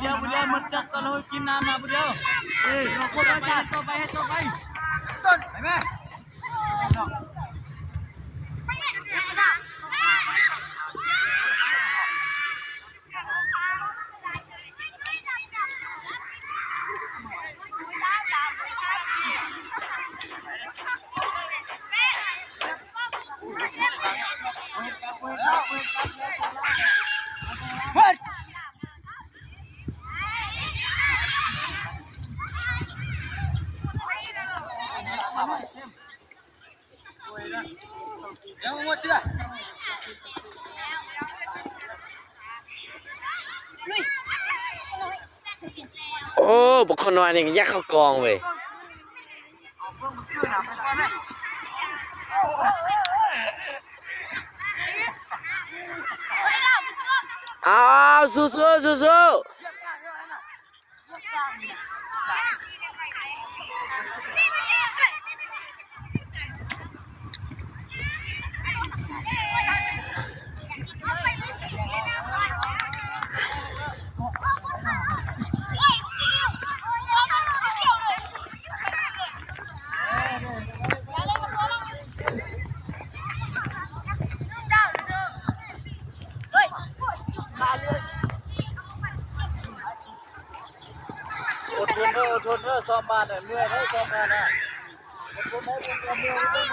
เดี๋ยวมันจัดตอนเรากินน้ำมาเดี๋ยวตัวไปต้นไปไหมโอ้บุคคลนอนนี่ยักเข้ากองเว้ยอ้าวสู้อดทนเถอะซ้อมบ้านเหนื่อยให้ซ้อมบ้านนะอดทนให้เหนื่อย